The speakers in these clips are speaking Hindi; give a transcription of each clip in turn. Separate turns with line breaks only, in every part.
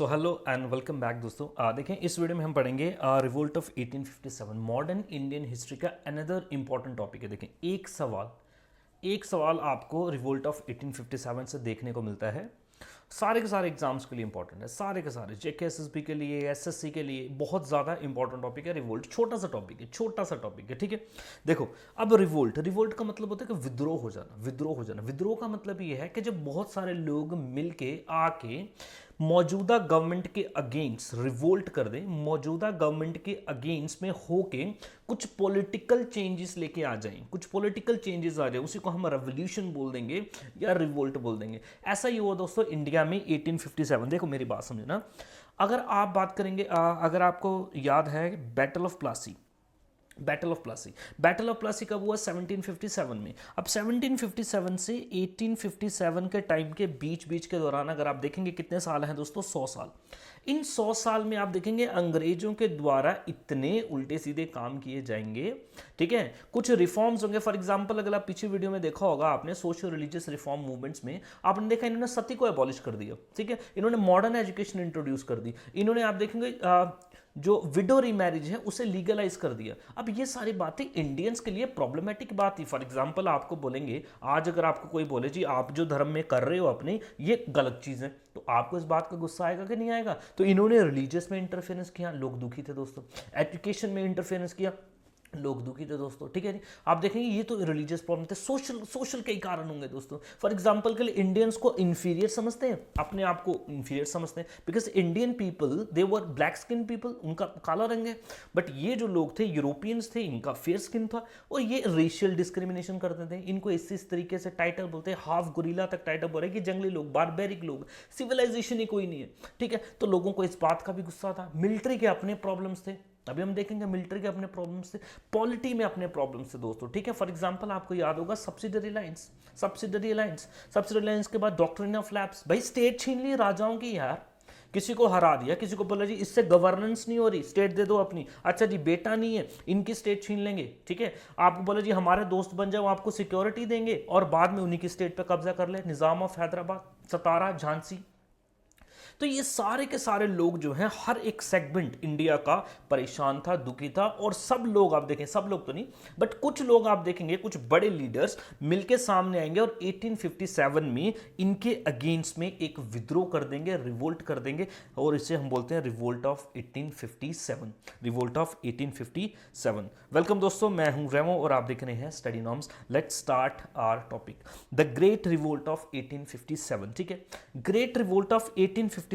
So hello and welcome back दोस्तों। देखें इस वीडियो में हम पढ़ेंगे revolt of 1857 modern Indian history का अनदर इंपॉर्टेंट टॉपिक है। देखें एक सवाल आपको रिवोल्ट ऑफ 1857 से देखने को मिलता है। सारे के सारे एग्जाम्स के लिए इंपॉर्टेंट है, सारे के सारे जेके एसएसबी के लिए, एसएससी के लिए बहुत ज़्यादा इंपॉर्टेंट टॉपिक है। रिवोल्ट छोटा सा टॉपिक है, ठीक है। देखो अब रिवोल्ट का मतलब होता है कि विद्रोह हो जाना। विद्रोह का मतलब ये है कि जब बहुत सारे लोग मिलके आके मौजूदा गवर्नमेंट के अगेंस्ट रिवोल्ट कर दें, मौजूदा गवर्नमेंट के अगेंस्ट में होके कुछ पॉलिटिकल चेंजेस लेके आ जाएं, उसी को हम रेवोल्यूशन बोल देंगे या रिवोल्ट बोल देंगे। ऐसा ही हुआ दोस्तों इंडिया में 1857। देखो मेरी बात समझे ना, अगर आप बात करेंगे, अगर आपको याद है बैटल ऑफ प्लासी कब हुआ? 1757 में। अब 1757 से 1857 के टाइम के बीच के दौरान अगर आप देखेंगे कितने साल हैं दोस्तों? 100 साल। इन 100 साल में आप देखेंगे अंग्रेजों के द्वारा इतने उल्टे सीधे काम किए जाएंगे, ठीक है। कुछ रिफॉर्म्स होंगे। फॉर एग्जांपल अगर आप पीछे वीडियो में देखा होगा आपने, सोशल रिलीजियस रिफॉर्म मूवमेंट्स में आपने देखा इन्होंने सती को एबॉलिश कर दिया, ठीक है। इन्होंने मॉडर्न एजुकेशन इंट्रोड्यूस कर दी। इन्होंने आप देखेंगे जो विडो रीमैरिज है उसे लीगलाइज कर दिया। अब ये सारी बातें इंडियंस के लिए प्रॉब्लमेटिक बात थी। फॉर एग्जांपल आपको बोलेंगे, आज अगर आपको कोई बोले जी आप जो धर्म में कर रहे हो अपने ये गलत चीज़ है, तो आपको इस बात का गुस्सा आएगा कि नहीं आएगा? तो इन्होंने रिलीजियस में इंटरफेरेंस किया, लोग दुखी थे दोस्तों। एजुकेशन में इंटरफेरेंस किया, लोग दुखी थे दोस्तों, ठीक है जी। आप देखेंगे ये तो रिलीजियस प्रॉब्लम थे। सोशल कई कारण होंगे दोस्तों। फॉर एग्जांपल के लिए इंडियंस को इंफीरियर समझते हैं, अपने आप को इंफीरियर समझते हैं, because Indian people they were black skin people, उनका काला रंग है। बट ये जो लोग थे यूरोपियंस थे, इनका फेयर स्किन था, और ये रेशियल डिस्क्रिमिनेशन करते थे। इनको इस तरीके से टाइटल बोलते हैं, हाफ गुरीला तक टाइटल बोल रहे कि जंगली लोग, बारबेरिक लोग, सिविलाइजेशन ही कोई नहीं है, ठीक है। तो लोगों को इस बात का भी गुस्सा था। मिलिट्री के अपने प्रॉब्लम्स थे, अभी हम देखेंगे मिलिट्री के अपने प्रॉब्लम्स थे, पॉलिटी में अपने प्रॉब्लम्स थे दोस्तों, ठीक है। फॉर एग्जांपल आपको याद होगा सब्सिडरी अलायंस के बाद डॉक्ट्रिन ऑफ लैप्स। भाई स्टेट छीन ली राजाओं की यार, किसी को हरा दिया, किसी को बोला जी इससे गवर्नेंस नहीं हो रही, स्टेट दे दो अपनी। अच्छा जी बेटा नहीं है, इनकी स्टेट छीन लेंगे, ठीक है। आपको बोला जी हमारे दोस्त बन जाओ, आपको सिक्योरिटी देंगे, और बाद में उन्हीं की स्टेट पे कब्जा कर ले। निजाम ऑफ हैदराबाद, सतारा, झांसी। तो ये सारे के सारे लोग जो हैं, हर एक सेगमेंट इंडिया का परेशान था, दुखी था। और सब लोग आप देखें, सब लोग तो नहीं बट कुछ लोग आप देखेंगे, कुछ बड़े लीडर्स मिलके सामने आएंगे और 1857 में इनके अगेंस्ट में एक विद्रोह कर देंगे, रिवोल्ट कर देंगे, और इसे हम बोलते हैं रिवोल्ट ऑफ 1857। वेलकम दोस्तों, मैं हूं रेमो और आप देख रहे हैं study norms. Let's start our topic, the great revolt of 1857, ठीक है। ग्रेट रिवोल्ट ऑफ 1857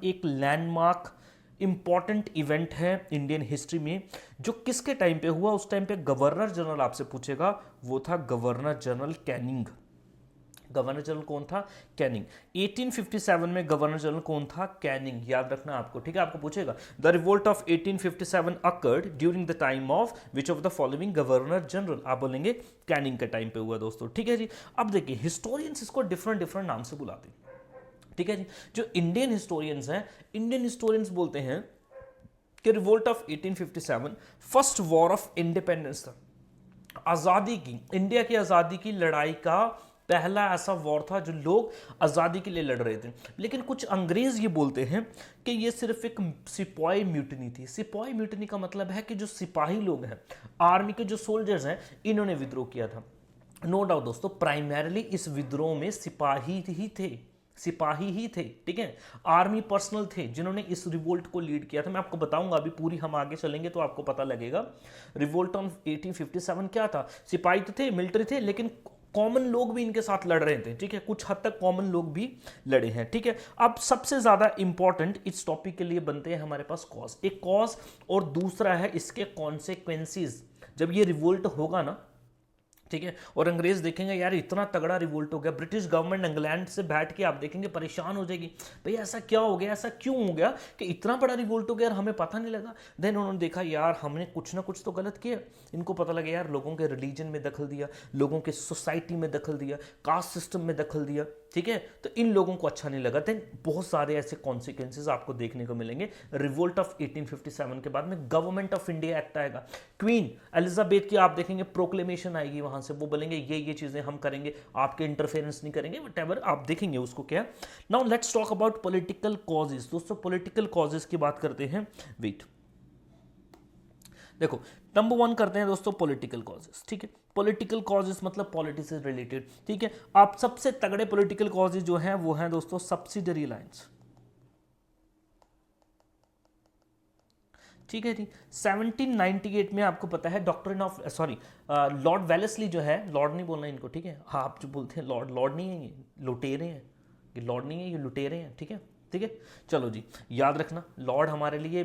एक लैंडमार्क इंपॉर्टेंट इवेंट है इंडियन हिस्ट्री में, जो किसके टाइम पे हुआ? उस टाइम पे गवर्नर जनरल आपसे पूछेगा, वो था governor general Canning. Governor general कौन था? कैनिंग। 1857 में गवर्नर जनरल कौन था? कैनिंग। याद रखना आपको, ठीक है। आपको पूछेगा the revolt of 1857 occurred during the time of which of the following governor general? आप बोलेंगे कैनिंग के टाइम पे हुआ दोस्तों, ठीक है जी। अब देखिए हिस्टोरियंस इसको डिफरेंट नाम से बुलाते हैं, ठीक है जी। जो इंडियन हिस्टोरियंस हैं, इंडियन हिस्टोरियंस बोलते हैं कि revolt of 1857 first war of independence था। आज़ादी की, इंडिया की आज़ादी की लड़ाई का पहला ऐसा वॉर था जो लोग आज़ादी के लिए लड़ रहे थे। लेकिन कुछ अंग्रेज ये बोलते हैं कि ये सिर्फ एक सिपाही म्यूटनी थी। सिपाही म्यूटनी का मतलब है कि जो सिपाही लोग हैं, आर्मी के जो सोल्जर्स हैं, इन्होंने विद्रोह किया था। नो डाउट दोस्तों, प्राइमरीली इस विद्रोह में सिपाही ही थे, ठीक है। आर्मी पर्सनल थे जिन्होंने इस रिवोल्ट को लीड किया था। मैं आपको बताऊंगा अभी, पूरी हम आगे चलेंगे तो आपको पता लगेगा। रिवोल्ट ऑफ 1857 क्या था? सिपाही तो थे, मिलिट्री थे, लेकिन कॉमन लोग भी इनके साथ लड़ रहे थे, ठीक है। कुछ हद तक कॉमन लोग भी लड़े हैं, ठीक है। अब सबसे ज्यादा इंपॉर्टेंट इस टॉपिक के लिए बनते हैं हमारे पास कॉज, एक कॉज, और दूसरा है इसके कॉन्सिक्वेंसेस। जब ये रिवोल्ट होगा ना, ठीक है, और अंग्रेज देखेंगे यार इतना तगड़ा रिवोल्ट हो गया, ब्रिटिश गवर्नमेंट इंग्लैंड से बैठ के आप देखेंगे परेशान हो जाएगी, भाई ऐसा क्या हो गया, ऐसा क्यों हो गया कि इतना बड़ा रिवोल्ट हो गया और हमें पता नहीं लगा। देन उन्होंने देखा यार हमने कुछ ना कुछ तो गलत किया। इनको पता लगा यार लोगों के रिलीजन में दखल दिया, लोगों के सोसाइटी में दखल दिया, कास्ट सिस्टम में दखल दिया, ठीक है, तो इन लोगों को अच्छा नहीं लगा था। बहुत सारे ऐसे कॉन्सिक्वेंसेज आपको देखने को मिलेंगे। रिवोल्ट ऑफ 1857 के बाद में गवर्नमेंट ऑफ इंडिया एक्ट आएगा, क्वीन एलिजाबेथ की आप देखेंगे प्रोक्लेमेशन आएगी, वहां से वो बोलेंगे ये चीजें हम करेंगे, आपके इंटरफेरेंस नहीं करेंगे, वट एवर आप देखेंगे उसको क्या। Now let's talk about political causes. दोस्तों पॉलिटिकल कॉजेज की बात करते हैं। वेट, देखो नंबर 1 करते हैं दोस्तों पॉलिटिकल कॉजेज। ठीक है, पॉलिटिकल कॉजेज मतलब पॉलिटिक्स से रिलेटेड। ठीक है, आप सबसे तगड़े पॉलिटिकल कॉजेज जो हैं वो हैं दोस्तों सब्सिडरी लाइंस। ठीक है जी, 1798 में आपको पता है डॉक्ट्रिन ऑफ लॉर्ड वेलेस्ली जो है, लॉर्ड नहीं बोलना इनको, ठीक है, हाँ आप जो बोलते हैं लॉर्ड, लॉर्ड नहीं है, ये लुटेरे हैं, ये लॉर्ड नहीं है, ये लुटेरे हैं। ठीक है, ठीक है, चलो जी याद रखना, लॉर्ड हमारे लिए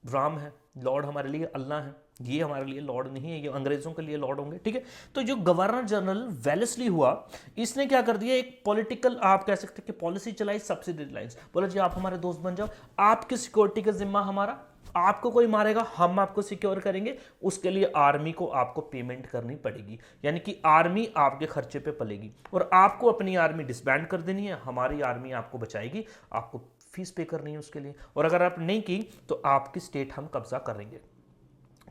राम है, लॉर्ड हमारे लिए अल्लाह है, ये हमारे लिए लॉर्ड नहीं है, ये अंग्रेजों के लिए लॉर्ड होंगे। ठीक है, तो जो गवर्नर जनरल वेलेस्ली हुआ, इसने क्या कर दिया, एक पॉलिटिकल आप कह सकते हैं कि पॉलिसी चलाई, सब्सिडरी लाइंस। बोला जी आप हमारे दोस्त बन जाओ, आपकी सिक्योरिटी का जिम्मा हमारा, आपको कोई मारेगा हम आपको सिक्योर करेंगे, उसके लिए आर्मी को आपको पेमेंट करनी पड़ेगी, यानी कि आर्मी आपके खर्चे पे पलेगी, और आपको अपनी आर्मी डिसबैंड कर देनी है, हमारी आर्मी आपको बचाएगी, आपको फीस पे करनी है उसके लिए, और अगर आप नहीं की तो आपकी स्टेट हम कब्जा करेंगे।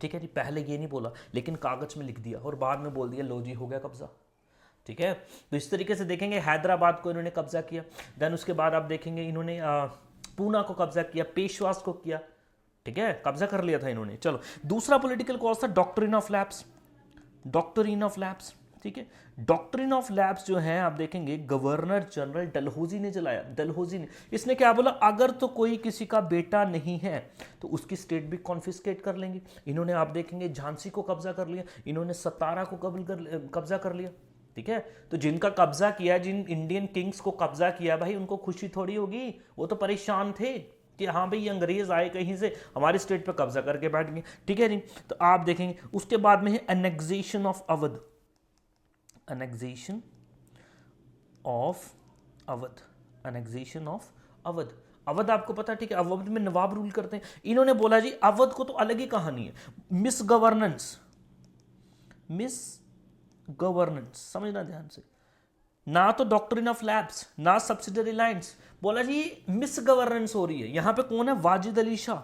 ठीक है जी, पहले ये नहीं बोला लेकिन कागज में लिख दिया और बाद में बोल दिया लो जी हो गया कब्जा। ठीक है, तो इस तरीके से देखेंगे हैदराबाद को इन्होंने कब्जा किया, देन उसके बाद आप देखेंगे इन्होंने पूना को कब्जा किया, पेशवास को किया। ठीक है, कब्जा कर लिया था इन्होंने। चलो दूसरा पॉलिटिकल कॉज था doctrine of lapse. Doctrine of lapse, ठीक है, डॉक्ट्रिन ऑफ लैप्स जो है आप देखेंगे गवर्नर जनरल डलहौजी ने चलाया। डलहौजी ने, इसने क्या बोला, अगर तो कोई किसी का बेटा नहीं है तो उसकी स्टेट भी कॉन्फिस्केट कर लेंगे। इन्होंने आप देखेंगे झांसी को कब्जा कर लिया, इन्होंने सतारा को कब्जा कर लिया। ठीक है, तो जिनका कब्जा किया, जिन इंडियन किंग्स को कब्जा किया भाई, उनको खुशी थोड़ी होगी, वो तो परेशान थे कि हाँ भाई ये अंग्रेज आए कहीं से हमारी स्टेट पे कब्जा करके बैठ गए। ठीक है जी, तो आप देखेंगे उसके बाद में है annexation of Awadh. Annexation of Awadh, annexation of Awadh. Awadh आपको पता है, ठीक है, अवध में नवाब रूल करते हैं। इन्होंने बोला जी अवध को तो अलग ही कहानी है, मिस गवर्नेंस, मिस गवर्नेंस, समझना ध्यान से, ना तो डॉक्ट्रिन ऑफ लैप्स ना सब्सिडरी लाइंस, बोला जी मिस गवर्नेंस हो रही है। यहां पे कौन है, वाजिद अली शाह,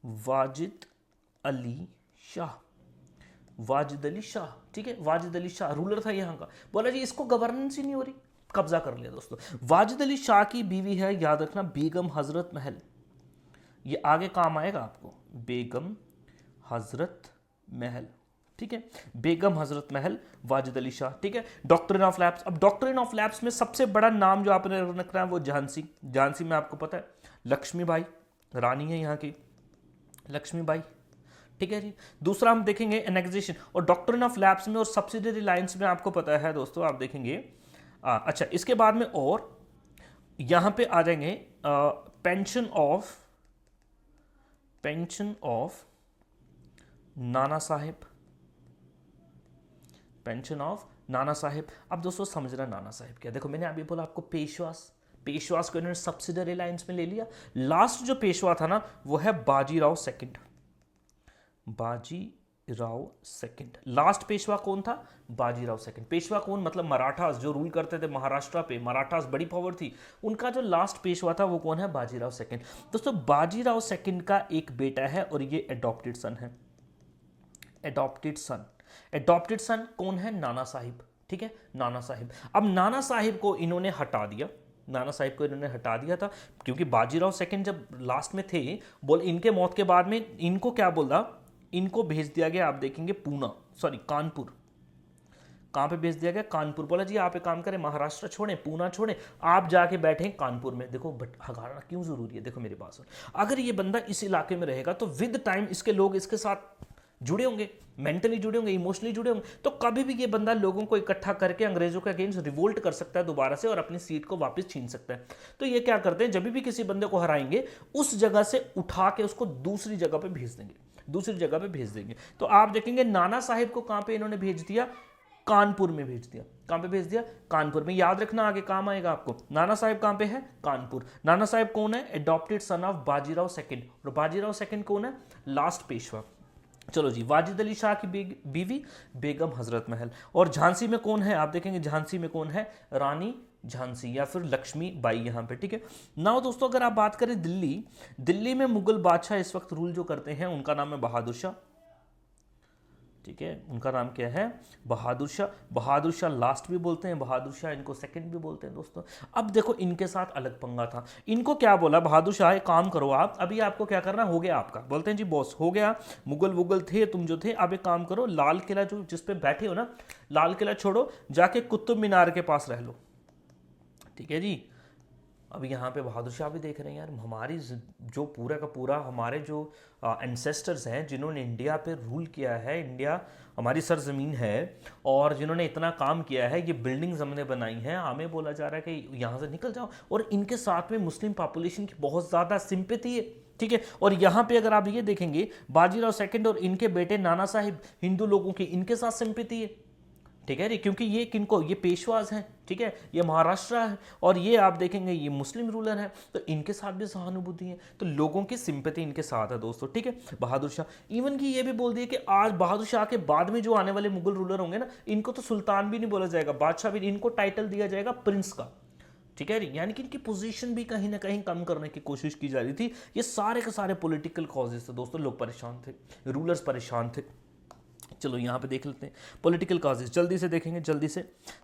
वाजिद अली शाह, वाजिद अली शाह। ठीक है, वाजिद अली शाह रूलर था यहां का, बोला जी इसको गवर्नेंस ही नहीं हो रही, कब्जा कर लिया। दोस्तों वाजिद अली शाह की बीवी है, याद रखना, बेगम हजरत महल, ये आगे काम आएगा आपको, बेगम हजरत महल। ठीक है, बेगम हजरत महल, वाजिद अली शाह। ठीक है, डॉक्ट्रिन ऑफ लैप्स। अब डॉक्ट्रिन ऑफ लैप्स में सबसे बड़ा नाम जो आपने रखना है वो झांसी। झांसी में आपको पता है लक्ष्मीबाई रानी है यहाँ की, लक्ष्मीबाई। ठीक है जी, दूसरा हम देखेंगे एनेक्सेशन। और डॉक्ट्रिन ऑफ लैप्स में और सब्सिडरी लाइंस में आपको पता है दोस्तों, आप देखेंगे अच्छा इसके बाद में और यहां पे आ जाएंगे pension of Nana Saheb, pension of Nana Saheb. अब दोस्तों समझना नाना साहेब क्या, देखो मैंने अभी बोला आपको पेशवास, पेशवास को इन्होंने सब्सिडरी लाइंस में ले लिया। लास्ट जो पेशवा था ना वो है Bajirao second, Bajirao second. Last Peshwa कौन था, बाजीराव सेकंड। पेशवा कौन, मतलब मराठास जो रूल करते थे महाराष्ट्र पे, मराठास बड़ी पावर थी, उनका जो लास्ट पेशवा था वो कौन है, बाजीराव सेकंड। दोस्तों बाजीराव सेकंड का एक बेटा है और ये एडॉप्टेड सन है, एडॉप्टेड सन। एडॉप्टेड सन कौन है, नाना साहिब। ठीक है, नाना साहिब। अब नाना साहिब को इन्होंने हटा दिया, नाना साहिब को इन्होंने हटा दिया था क्योंकि बाजीराव सेकंड जब लास्ट में थे, बोल इनके मौत के बाद में इनको क्या बोला, इनको भेज दिया गया, आप देखेंगे कानपुर। कहां पे भेज दिया गया, कानपुर। बोला जी आप एक काम करें, महाराष्ट्र छोड़ें, पूना छोड़ें, आप जाके बैठे कानपुर में। देखो बट हगाना क्यों जरूरी है, देखो मेरी बात सुन, अगर ये बंदा इस इलाके में रहेगा तो विद टाइम इसके लोग इसके साथ जुड़े होंगे, मेंटली जुड़े होंगे, इमोशनली जुड़े होंगे, तो कभी भी ये बंदा लोगों को इकट्ठा करके अंग्रेजों के अगेंस्ट रिवोल्ट कर सकता है दोबारा से और अपनी सीट को वापस छीन सकता है। तो ये क्या करते हैं, जब भी किसी बंदे को हराएंगे उस जगह से उठा के उसको दूसरी जगह पे भेज देंगे, दूसरी जगह पे भेज देंगे। तो आप देखेंगे नाना साहिब को कहां पे इन्होंने भेज दिया, कानपुर में भेज दिया। कहां पे भेज दिया, कानपुर में। याद रखना आगे काम आएगा आपको। नाना साहिब कहां पे है, कानपुर। नाना साहिब कौन है, adopted son of Bajirao second. और बाजीराव सेकंड कौन है, लास्ट पेशवा। चलो जी, वाजिद अली शाह की बीवी बेगम हजरत महल। और झांसी में कौन है, आप देखेंगे झांसी में कौन है, रानी झांसी या फिर लक्ष्मी बाई यहाँ पे, ठीक है। नाउ दोस्तों अगर आप बात करें दिल्ली में मुगल बादशाह इस वक्त रूल जो करते हैं उनका नाम है बहादुर शाह, ठीक है। उनका नाम क्या है, बहादुर शाह। बहादुर शाह लास्ट भी बोलते हैं, बहादुर शाह इनको सेकंड भी बोलते हैं दोस्तों। अब देखो इनके साथ अलग पंगा था, इनको क्या बोला बहादुर शाह, एक काम करो आप, अभी आपको क्या करना, हो गया आपका, बोलते हैं जी बॉस हो गया, मुगल वुगल थे तुम जो थे, अब एक काम करो, लाल किला जो जिस पे बैठे हो ना, लाल किला छोड़ो, जाके कुतुब मीनार के पास रह लो, ठीक है जी। अब यहाँ पे बहादुर शाह भी देख रहे हैं यार, हमारी जो पूरा का पूरा हमारे जो एंसेस्टर्स हैं जिन्होंने इंडिया पे रूल किया है, इंडिया हमारी सरजमीन है और जिन्होंने इतना काम किया है, ये बिल्डिंग्स हमने बनाई हैं, हमें बोला जा रहा है कि यहाँ से निकल जाओ, और इनके साथ में मुस्लिम पॉपुलेशन की बहुत ज़्यादा सिंपैथी है, ठीक है। और यहाँ पे अगर आप ये देखेंगे बाजीराव सेकंड और इनके बेटे नाना साहिब, हिंदू लोगों की इनके साथ सिंपैथी है, ठीक है जी, क्योंकि ये किनको, ये पेशवाज हैं, ठीक है, ये महाराष्ट्र है और ये आप देखेंगे ये मुस्लिम रूलर है, तो इनके साथ भी सहानुभूति है, तो लोगों की सिंपैथी इनके साथ है दोस्तों, ठीक है। बहादुर शाह इवन की ये भी बोल दिया कि आज बहादुर शाह के बाद में जो आने वाले मुगल रूलर होंगे ना, इनको तो सुल्तान भी नहीं बोला जाएगा, बादशाह भी, इनको टाइटल दिया जाएगा प्रिंस का, ठीक है, यानी कि इनकी पोजीशन भी कहीं ना कहीं कम करने की कोशिश की जा रही थी। ये सारे के सारे पॉलिटिकल कॉजेज थे दोस्तों, लोग परेशान थे, रूलर्स परेशान थे। चलो यहाँ पे देख लेते हैं पॉलिटिकल कॉजेज, जल्दी से देखेंगे, जल्दी से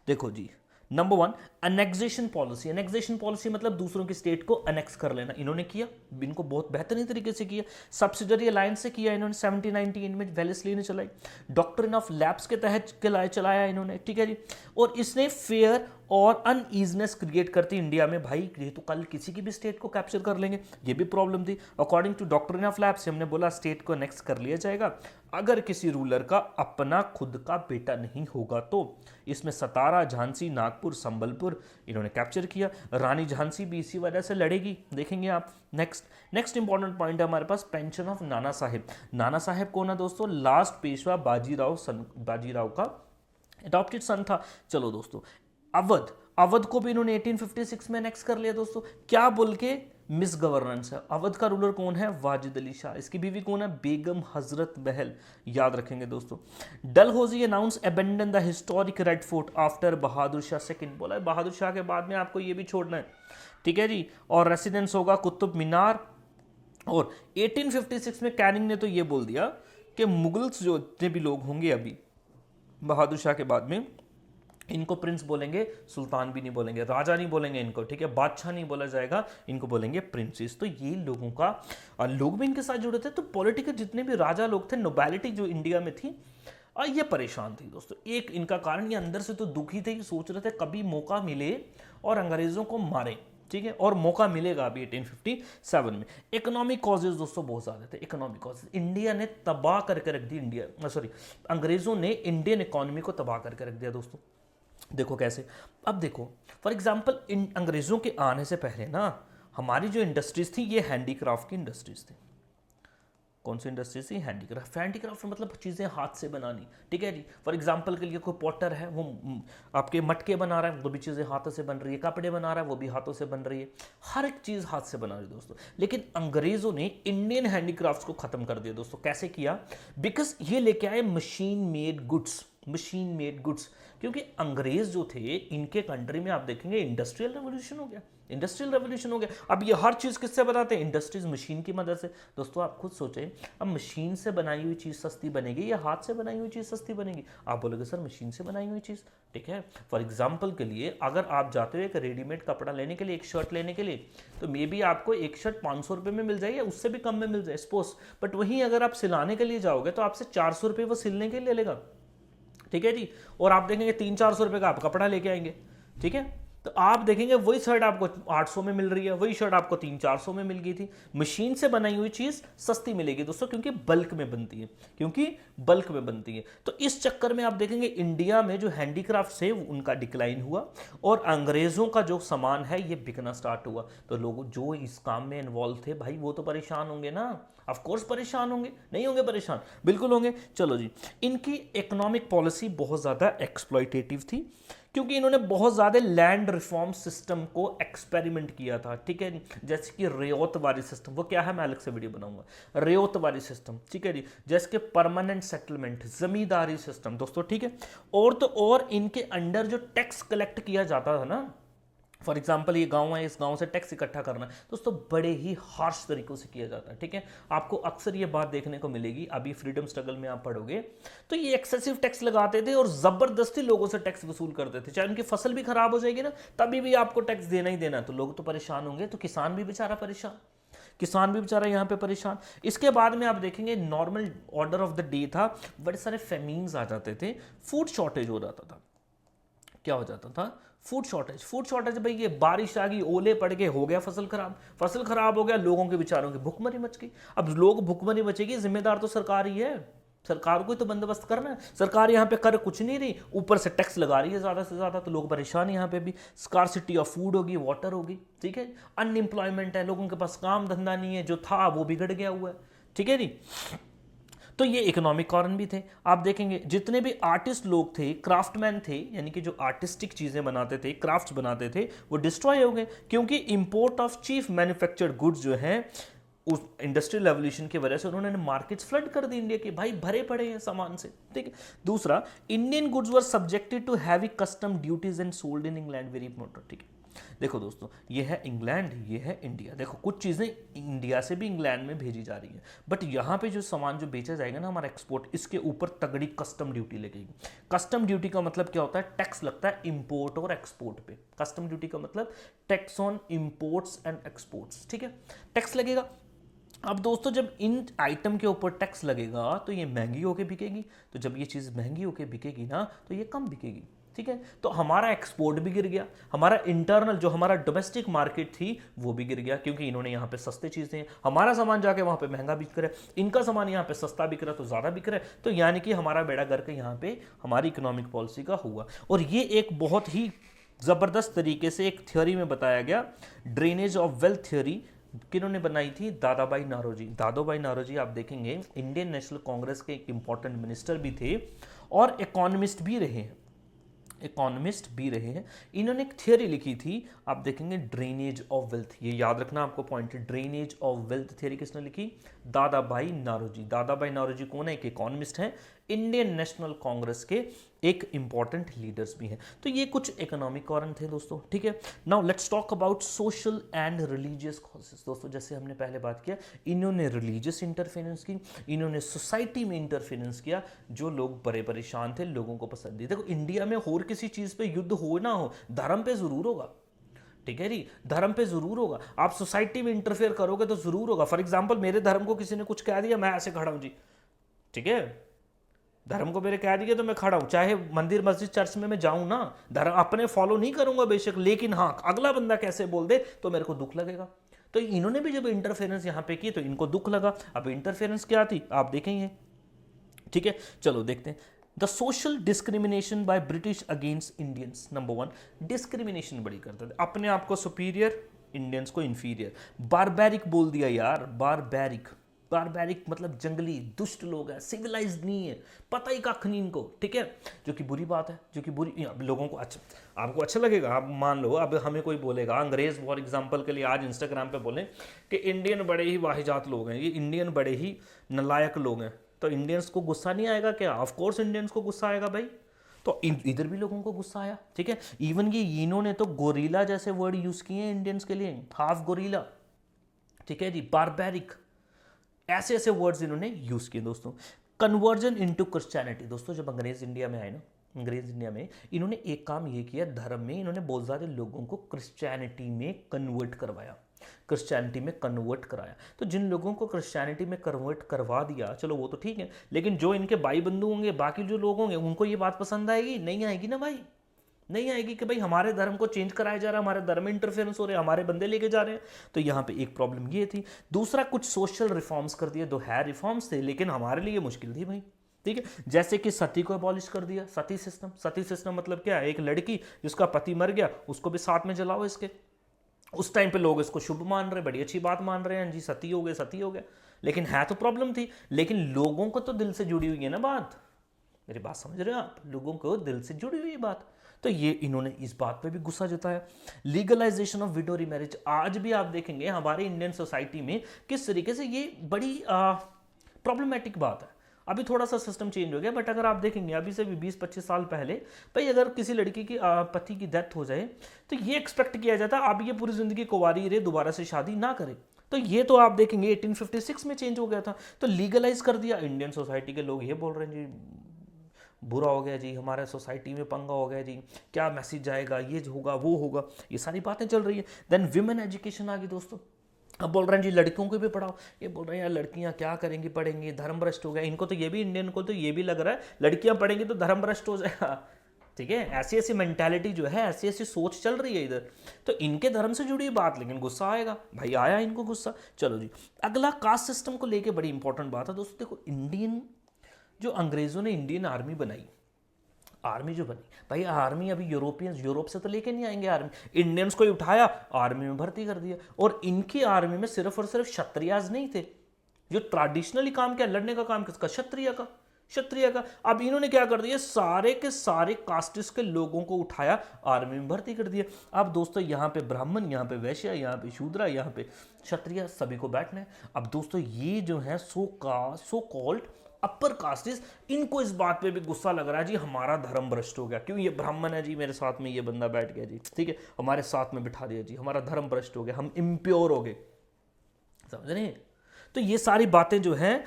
देखो जी। Number 1 annexation policy. Annexation policy मतलब दूसरों की स्टेट को अनेक्स कर लेना, इन्होंने किया, इनको बहुत बेहतरीन तरीके से किया। सब्सिडरी अलायंस से किया इन्होंने, 1798 में वेलेस्ली ने चलाई। डॉक्ट्रिन ऑफ लैप्स के तहत चलाया इन्होंने, ठीक है जी। और इसने फेयर और अनईजनेस क्रिएट करती इंडिया में, भाई ये तो कल किसी की भी स्टेट को कैप्चर कर लेंगे, ये भी प्रॉब्लम थी। According to doctrine of lapse हमने बोला स्टेट को नेक्स्ट कर लिया जाएगा अगर किसी रूलर का अपना खुद का बेटा नहीं होगा तो। इसमें सतारा, झांसी, नागपुर, संबलपुर इन्होंने कैप्चर किया। रानी झांसी भी इसी वजह से लड़ेगी, देखेंगे आप। नेक्स्ट इंपॉर्टेंट पॉइंट है हमारे पास पेंशन ऑफ नाना साहिब। नाना साहिब कौन है दोस्तों, लास्ट पेशवा बाजीराव का अडॉप्टेड सन था। चलो दोस्तों, अवध को भी इन्होंने 1856 में नेक्स्ट कर लिया दोस्तों, क्या बोल के, मिस गवर्नेंस है। अवध का रूलर कौन है, वाजिद अली शाह। इसकी बीवी कौन है, बेगम हजरत महल, याद रखेंगे दोस्तों। Dalhousie announce abandon the historic red fort after Bahadur Shah second. बोला है बहादुर शाह के बाद में आपको ये भी छोड़ना है, ठीक है जी। और रेसिडेंस होगा कुतुब मीनार। और 1856 में कैनिंग ने तो ये बोल दिया कि मुगल्स जो जितने भी लोग होंगे अभी बहादुर शाह के बाद में, इनको प्रिंस बोलेंगे, सुल्तान भी नहीं बोलेंगे, राजा नहीं बोलेंगे इनको, ठीक है, बादशाह नहीं बोला जाएगा, इनको बोलेंगे प्रिंसेस। तो ये लोगों का लोग भी इनके साथ जुड़े थे। तो पॉलिटिकल जितने भी राजा लोग थे, नोबैलिटी जो इंडिया में थी, ये परेशान थी दोस्तों। एक इनका कारण, ये अंदर से तो दुखी थे कि सोच रहे थे कभी मौका मिले और अंग्रेजों को मारे, ठीक है, और मौका मिलेगा अभी 1857 में। इकोनॉमिक कॉजेज दोस्तों बहुत ज़्यादा थे। इकोनॉमिक कॉजेज, इंडिया ने तबाह करके रख दी, अंग्रेजों ने इंडियन इकोनॉमी को तबाह करके रख दिया दोस्तों। देखो कैसे, अब देखो फॉर एग्जांपल इन अंग्रेज़ों के आने से पहले ना हमारी जो इंडस्ट्रीज थी ये हैंडीक्राफ्ट की इंडस्ट्रीज थी। कौन सी इंडस्ट्रीज थी, हैंडीक्राफ्ट। हैंडीक्राफ्ट मतलब चीज़ें हाथ से बनानी, ठीक है जी। फॉर एग्जांपल के लिए कोई पॉटर है, वो आपके मटके बना रहा है, वो भी चीज़ें हाथों से बन रही है। कपड़े बना रहा है, वो भी हाथों से बन रही है। हर एक चीज़ हाथ से बना रही है दोस्तों। लेकिन अंग्रेज़ों ने इंडियन हैंडीक्राफ्ट को ख़त्म कर दिया दोस्तों। कैसे किया, बिकॉज ये लेके आए मशीन मेड गुड्स। क्योंकि अंग्रेज जो थे, इनके कंट्री में आप देखेंगे इंडस्ट्रियल रेवोल्यूशन हो गया। अब ये हर चीज़ किससे बनाते हैं, इंडस्ट्रीज, मशीन की मदद से। दोस्तों आप खुद सोचें, अब मशीन से बनाई हुई चीज़ सस्ती बनेगी या हाथ से बनाई हुई चीज़ सस्ती बनेगी? आप बोलोगे सर मशीन से बनाई हुई चीज़, ठीक है। फॉर एग्जाम्पल के लिए अगर आप जाते हो एक रेडीमेड कपड़ा लेने के लिए, एक शर्ट लेने के लिए, तो मे बी आपको एक शर्ट 500 रुपये में मिल जाए या उससे भी कम में मिल जाए सपोज। बट वहीं अगर आप सिलाने के लिए जाओगे तो आपसे 400 रुपये वो सिलने के लिए लेगा, ठीक है जी। और आप देखेंगे 300-400 रुपये का आप कपड़ा लेके आएंगे, ठीक है। तो आप देखेंगे वही शर्ट आपको 800 में मिल रही है, वही शर्ट आपको 300-400 में मिल गई थी। मशीन से बनाई हुई चीज़ सस्ती मिलेगी दोस्तों, क्योंकि बल्क में बनती है। तो इस चक्कर में आप देखेंगे इंडिया में जो हैंडीक्राफ्ट से उनका डिक्लाइन हुआ और अंग्रेज़ों का जो सामान है ये बिकना स्टार्ट हुआ। तो लोग जो इस काम में इन्वॉल्व थे भाई, वो तो परेशान होंगे ना, ऑफ कोर्स परेशान होंगे, नहीं होंगे परेशान, बिल्कुल होंगे। चलो जी, इनकी इकोनॉमिक पॉलिसी बहुत ज़्यादा एक्सप्लॉयटेटिव थी, क्योंकि इन्होंने बहुत ज़्यादा लैंड रिफॉर्म सिस्टम को एक्सपेरिमेंट किया था, ठीक है, जैसे कि रेओतवारी सिस्टम, वो क्या है मैं अलग से वीडियो बनाऊंगा, रेओतवारी सिस्टम, ठीक है जी, जैसे कि परमानेंट सेटलमेंट, जमींदारी सिस्टम दोस्तों, ठीक है। और तो और इनके अंडर जो टैक्स कलेक्ट किया जाता था ना, फॉर एग्जाम्पल ये गांव है, इस गांव से टैक्स इकट्ठा करना दोस्तों बड़े ही हार्श तरीकों से किया जाता है, ठीक है। आपको अक्सर ये बात देखने को मिलेगी, अभी फ्रीडम स्ट्रगल में आप पढ़ोगे तो ये एक्सेसिव टैक्स लगाते थे और जबरदस्ती लोगों से टैक्स वसूल करते थे, चाहे उनकी फसल भी खराब हो जाएगी ना तभी भी आपको टैक्स देना ही देना, तो लोग तो परेशान होंगे, तो किसान भी बेचारा परेशान, किसान भी बेचारा यहाँ पे परेशान। इसके बाद में आप देखेंगे normal order of the day था, बड़े सारे फेमीन्स आ जाते थे, फूड शॉर्टेज हो जाता था। क्या हो जाता था? Food shortage. फूड शॉर्टेज भाई ये बारिश आ गई, ओले पड़ गए, हो गया फसल खराब, फसल खराब हो गया, लोगों के बेचारों की भुखमरी मच गई। अब लोग भुखमरी मचेगी, जिम्मेदार तो सरकार ही है, सरकार को ही तो बंदोबस्त करना है। सरकार यहाँ पे कर कुछ नहीं रही, ऊपर से टैक्स लगा रही है ज्यादा से ज्यादा, तो लोग परेशान। यहाँ पे भी स्कार्सिटी ऑफ फूड होगी, वाटर होगी, ठीक है। अनएम्प्लॉयमेंट है, लोगों के पास काम धंधा नहीं है, जो था वो बिगड़ गया हुआ है, ठीक है जी। तो ये इकोनॉमिक कारण भी थे। आप देखेंगे जितने भी आर्टिस्ट लोग थे, क्राफ्टमैन थे, यानी कि जो आर्टिस्टिक चीजें बनाते थे, क्राफ्ट्स बनाते थे, वो डिस्ट्रॉय हो गए, क्योंकि import of chief manufactured goods जो है उस इंडस्ट्रियल रेवोल्यूशन की वजह से उन्होंने मार्केट्स फ्लड कर दी इंडिया के, भाई भरे पड़े हैं सामान से, ठीक है। दूसरा, Indian goods were subjected to heavy custom duties and sold in England very important, ठीक है। देखो दोस्तों, ये है इंग्लैंड, ये है इंडिया। देखो कुछ चीज़ें इंडिया से भी इंग्लैंड में भेजी जा रही है, बट यहाँ पे जो सामान जो बेचा जाएगा ना हमारा एक्सपोर्ट, इसके ऊपर तगड़ी कस्टम ड्यूटी लगेगी। कस्टम ड्यूटी का मतलब क्या होता है? टैक्स लगता है इंपोर्ट और एक्सपोर्ट पे। कस्टम ड्यूटी का मतलब tax on imports and exports, ठीक है, टैक्स लगेगा। अब दोस्तों जब इन आइटम के ऊपर टैक्स लगेगा तो ये महंगी होके बिकेगी, तो जब ये चीज़ महंगी होके बिकेगी ना तो ये कम बिकेगी, ठीक है। तो हमारा एक्सपोर्ट भी गिर गया, हमारा इंटरनल जो हमारा डोमेस्टिक मार्केट थी वो भी गिर गया, क्योंकि इन्होंने यहाँ पे सस्ते चीज़ें, हमारा सामान जाके वहाँ पे महंगा बिक रहा है, इनका सामान यहाँ पे सस्ता बिक रहा है तो ज़्यादा बिक रहा है, तो यानी कि हमारा बेड़ा गर्क यहाँ पे हमारी इकोनॉमिक पॉलिसी का हुआ। और ये एक बहुत ही ज़बरदस्त तरीके से एक थ्योरी में बताया गया, ड्रेनेज ऑफ वेल्थ थ्योरी, किन्होंने बनाई थी? दादाभाई नारोजी। दादाभाई नारोजी आप देखेंगे इंडियन नेशनल कांग्रेस के एक इंपॉर्टेंट मिनिस्टर भी थे और इकोनॉमिस्ट भी रहे हैं, इकोनॉमिस्ट भी रहे हैं। इन्होंने एक थियरी लिखी थी, आप देखेंगे ड्रेनेज ऑफ वेल्थ, ये याद रखना आपको point, drainage of wealth theory किसने लिखी? दादाभाई नारोजी। दादाभाई नारोजी कौन है? एक इकोनॉमिस्ट हैं, इंडियन नेशनल कांग्रेस के एक इंपॉर्टेंट लीडर्स भी हैं। तो ये कुछ इकोनॉमिक कारण थे दोस्तों, ठीक है। Now let's talk about social and religious causes. दोस्तों जैसे हमने पहले बात किया, इन्होंने रिलीजियस इंटरफेरेंस की, इन्होंने सोसाइटी में इंटरफेरेंस किया, जो लोग बड़े परेशान थे, लोगों को पसंद नहीं। देखो इंडिया में और किसी चीज पे युद्ध हो ना हो, धर्म पे जरूर होगा, ठीक है जी, धर्म पे जरूर होगा। आप सोसाइटी में इंटरफेयर करोगे तो जरूर होगा। फॉर एग्जांपल मेरे धर्म को किसी ने कुछ कह दिया, मैं ऐसे खड़ा हूं जी, ठीक है, धर्म को मेरे कह दिया तो मैं खड़ा हूं, चाहे मंदिर मस्जिद चर्च में मैं जाऊं ना, धर्म अपने फॉलो नहीं करूंगा बेशक, लेकिन हाँ अगला बंदा कैसे बोल दे तो मेरे को दुख लगेगा। तो इन्होंने भी जब इंटरफेरेंस यहां पे की तो इनको दुख लगा। अब इंटरफेरेंस क्या थी आप देखेंगे, ठीक है। चलो देखते हैं, the social discrimination by British against Indians. Number 1, discrimination बड़ी करते थे, अपने आप को सुपीरियर, इंडियंस को इंफीरियर। बारबैरिक बोल दिया यार, बारबैरिक, बारबैरिक मतलब जंगली दुष्ट लोग हैं, सिविलाइज्ड नहीं है, पता ही कख नहीं इनको, ठीक है, जो कि बुरी बात है, जो कि बुरी लोगों को अच्छा, आपको अच्छा लगेगा। आप मान लो अब हमें कोई बोलेगा, अंग्रेज फॉर एग्जांपल के लिए आज इंस्टाग्राम पे बोले कि इंडियन बड़े ही वाहिजात लोग हैं, ये इंडियन बड़े ही नालायक लोग हैं, तो इंडियंस को गुस्सा नहीं आएगा क्या? ऑफ कोर्स इंडियंस को गुस्सा आएगा भाई। तो इधर भी लोगों को गुस्सा आया, ठीक है। इवन ये इन्होंने तो गोरीला जैसे वर्ड यूज किए हैं इंडियंस के लिए, हाफ गोरीला, ठीक है जी, बारबैरिक, ऐसे ऐसे वर्ड्स इन्होंने यूज किए दोस्तों। Conversion into Christianity. दोस्तों जब अंग्रेज इंडिया में आए ना, अंग्रेज इंडिया में इन्होंने एक काम ये किया, धर्म में इन्होंने बहुत सारे लोगों को क्रिश्चियनिटी में कन्वर्ट करवाया, क्रिश्चियनिटी में कन्वर्ट कराया। तो जिन लोगों को क्रिश्चियनिटी में कन्वर्ट करवा दिया चलो वो तो ठीक है, लेकिन जो इनके भाई बंधु होंगे, बाकी जो लोग होंगे, उनको ये बात पसंद आएगी? नहीं आएगी ना भाई, नहीं आएगी कि भाई हमारे धर्म को चेंज कराया जा रहा है, हमारे धर्म में इंटरफेरेंस हो रहे हैं, हमारे बंदे लेके जा रहे हैं। तो यहाँ पे एक प्रॉब्लम ये थी। दूसरा, कुछ सोशल रिफॉर्म्स कर दिए, दो है रिफॉर्म्स थे लेकिन हमारे लिए मुश्किल थी भाई, ठीक है। जैसे कि सती को अबॉलिश कर दिया, सती सिस्टम। सती सिस्टम मतलब क्या है? एक लड़की जिसका पति मर गया उसको भी साथ में जलाओ इसके। उस टाइम पे लोग इसको शुभ मान रहे, बड़ी अच्छी बात मान रहे हैं जी, सती हो गए, सती हो गया, लेकिन है तो प्रॉब्लम थी। लेकिन लोगों को तो दिल से जुड़ी हुई है ना बात, मेरी बात समझ रहे हो आप? लोगों को दिल से जुड़ी हुई बात, तो ये इन्होंने इस बात पे भी गुस्सा जताया। लीगलाइजेशन ऑफ विडो रीमैरिज, आज भी आप देखेंगे हमारे इंडियन सोसाइटी में किस तरीके से ये बड़ी प्रॉब्लमेटिक बात है। अभी थोड़ा सा सिस्टम चेंज हो गया, बट अगर आप देखेंगे अभी से भी 20-25 साल पहले भाई अगर किसी लड़की की पति की डेथ हो जाए तो ये एक्सपेक्ट किया जाता अब ये पूरी जिंदगी कुंवारी रहे, दोबारा से शादी ना करे। तो ये तो आप देखेंगे 1856 में चेंज हो गया था, तो लीगलाइज कर दिया। इंडियन सोसाइटी के लोग ये बोल रहे हैं जी बुरा हो गया जी, हमारे सोसाइटी में पंगा हो गया जी, क्या मैसेज जाएगा, ये होगा वो होगा, ये सारी बातें चल रही है। देन विमेन एजुकेशन आ गई दोस्तों, अब बोल रहे हैं जी लड़कियों को भी पढ़ाओ। ये बोल रहे हैं यार लड़कियां क्या करेंगी, पढ़ेंगी, धर्म भ्रष्ट हो गया। इनको तो ये भी, इंडियन को तो ये भी लग रहा है लड़कियां पढ़ेंगी तो धर्म भ्रष्ट हो जाएगा। ठीक है, ऐसी ऐसी मेंटालिटी जो है, ऐसी ऐसी सोच चल रही है इधर, तो इनके धर्म से जुड़ी बात, लेकिन गुस्सा आएगा भाई, आया इनको गुस्सा। चलो जी, अगला कास्ट सिस्टम को लेके बड़ी इंपॉर्टेंट बात है दोस्तों। देखो इंडियन जो अंग्रेजों ने इंडियन आर्मी बनाई, आर्मी जो बनी भाई, आर्मी अभी यूरोपियंस यूरोप से तो लेके नहीं आएंगे आर्मी, इंडियंस को ही उठाया आर्मी में भर्ती कर दिया। और इनकी आर्मी में सिर्फ और सिर्फ क्षत्रियाज नहीं थे, जो ट्रेडिशनली काम किया, लड़ने का काम किसका, क्षत्रिय का, क्षत्रिय का। अब इन्होंने क्या कर दिया, सारे के सारे कास्टिस के लोगों को उठाया आर्मी में भर्ती कर दिया। अब दोस्तों यहाँ पे ब्राह्मण, यहाँ पे वैश्य, यहाँ पे शूद्रा, यहाँ पे क्षत्रिय, सभी को बैठना है। अब दोस्तों ये जो है सो कॉल्ड अपर कास्टिस, इनको इस बात पे भी गुस्सा लग रहा है जी हमारा धर्म भ्रष्ट हो गया, क्यों, ये ब्राह्मण है जी, मेरे साथ में ये बंदा बैठ गया जी, ठीक है, हमारे साथ में बिठा दिया जी, हमारा धर्म भ्रष्ट हो गया, हम इम्प्योर हो गए, समझ रहे हैं। तो ये सारी बातें जो हैं,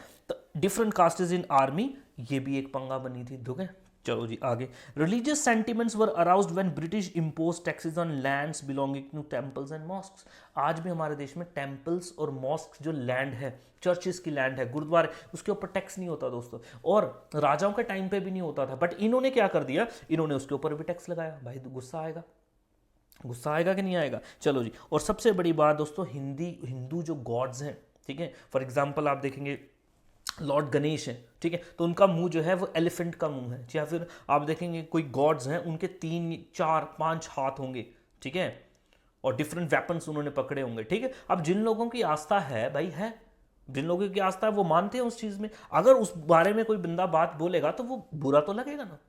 डिफरेंट कास्टेज इन आर्मी, ये भी एक पंगा बनी थी, ठीक है। चलो जी आगे, religious sentiments were aroused when British impose taxes on lands belonging to temples and mosques. आज भी हमारे देश में टेंपल्स और मॉस्क जो लैंड है, चर्चेस की लैंड है, गुरुद्वारे, उसके ऊपर टैक्स नहीं होता दोस्तों, और राजाओं के टाइम पे भी नहीं होता था, बट इन्होंने क्या कर दिया, इन्होंने उसके ऊपर भी टैक्स लगाया। भाई गुस्सा आएगा, गुस्सा आएगा कि नहीं आएगा। चलो जी, और सबसे बड़ी बात दोस्तों, हिंदू जो गॉड्स हैं, ठीक है, फॉर एग्जाम्पल आप देखेंगे लॉर्ड गणेश है, ठीक है, तो उनका मुंह जो है वो एलिफेंट का मुंह है, या फिर आप देखेंगे कोई गॉड्स हैं उनके 3, 4, 5 हाथ होंगे, ठीक है, और डिफरेंट वेपन्स उन्होंने पकड़े होंगे, ठीक है। अब जिन लोगों की आस्था है भाई, है, जिन लोगों की आस्था है वो मानते हैं उस चीज में, अगर उस बारे में कोई बंदा बात बोलेगा तो वो बुरा तो लगेगा ना,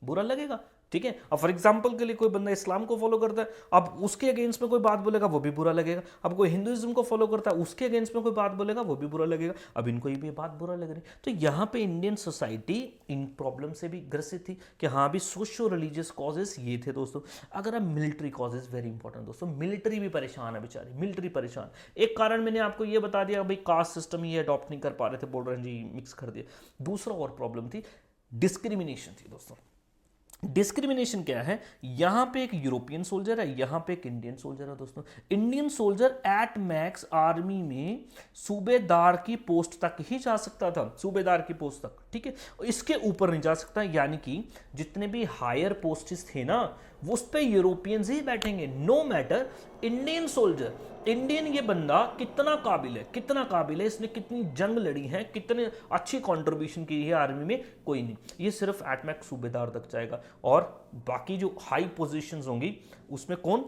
बुरा लगेगा, ठीक है। अब फॉर एग्जाम्पल के लिए कोई बंदा इस्लाम को फॉलो करता है, अब उसके अगेंस्ट में कोई बात बोलेगा वो भी बुरा लगेगा। अब कोई हिंदुइज्म को फॉलो करता है, उसके अगेंस्ट में कोई बात बोलेगा वो भी बुरा लगेगा। अब इनको ये भी बात बुरा लग रही, तो यहाँ पे इंडियन सोसाइटी इन प्रॉब्लम से भी ग्रसित थी कि हाँ भी सोशो रिलीजियस कॉजेस ये थे दोस्तों। अगर अब मिलिट्री कॉजेस, वेरी इंपॉर्टेंट दोस्तों, मिलिट्री भी परेशान है बेचारी, मिलिट्री परेशान। एक कारण मैंने आपको ये बता दिया भाई, कास्ट सिस्टम ये अडॉप्ट नहीं कर पा रहे थे, बोल रहे हैं जी मिक्स कर दिया। दूसरा और प्रॉब्लम थी, डिस्क्रिमिनेशन थी दोस्तों। डिस्क्रिमिनेशन क्या है, यहां पे एक यूरोपियन सोल्जर है, यहां पे एक इंडियन सोल्जर है दोस्तों। Indian soldier at max army में सूबेदार की पोस्ट तक ही जा सकता था, सूबेदार की पोस्ट तक, ठीक है, इसके ऊपर नहीं जा सकता। यानी कि जितने भी हायर पोस्ट्स थे ना, वो उस पे यूरोपियंस ही बैठेंगे, no matter Indian soldier, Indian ये बंदा कितना काबिल है, कितना काबिल है, इसने कितनी जंग लड़ी है, कितने अच्छी कंट्रीब्यूशन की है आर्मी में, कोई नहीं, ये सिर्फ एटमैक सूबेदार तक जाएगा। और बाकी जो हाई पोजीशंस होंगी उसमें कौन,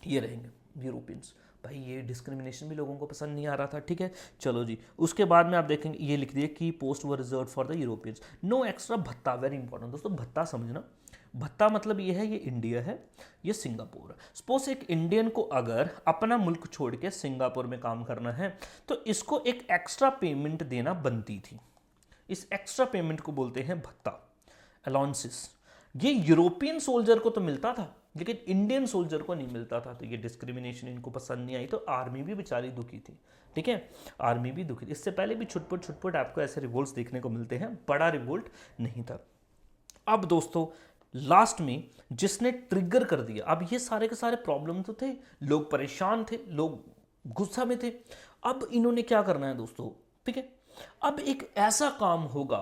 ये रहेंगे यूरोपियंस। भाई ये डिस्क्रिमिनेशन भी लोगों को पसंद नहीं आ रहा था, ठीक है। चलो जी, उसके बाद में आप देखेंगे ये लिख दिया कि post were reserve for the Europeans, no extra भत्ता, वेरी इंपॉर्टेंट दोस्तों, भत्ता समझना, भत्ता मतलब ये है, ये इंडिया है, ये सिंगापुर है। सपोज एक इंडियन को अगर अपना मुल्क छोड़ के सिंगापुर में काम करना है तो इसको एक एक्स्ट्रा पेमेंट देना बनती थी, इस एक्स्ट्रा पेमेंट को बोलते हैं भत्ता, अलाउंसेस। ये यूरोपियन सोल्जर को तो मिलता था लेकिन इंडियन सोल्जर को नहीं मिलता था, तो ये डिस्क्रिमिनेशन इनको पसंद नहीं आई, तो आर्मी भी बेचारी दुखी थी, ठीक है, आर्मी भी दुखी थी। इससे पहले भी छुटपुट आपको ऐसे रिवोल्ट्स देखने को मिलते हैं, बड़ा रिवोल्ट नहीं था। अब दोस्तों लास्ट में जिसने ट्रिगर कर दिया, अब ये सारे के सारे प्रॉब्लम तो थे, लोग परेशान थे, लोग गुस्सा में थे, अब इन्होंने क्या करना है दोस्तों, ठीक है, अब एक ऐसा काम होगा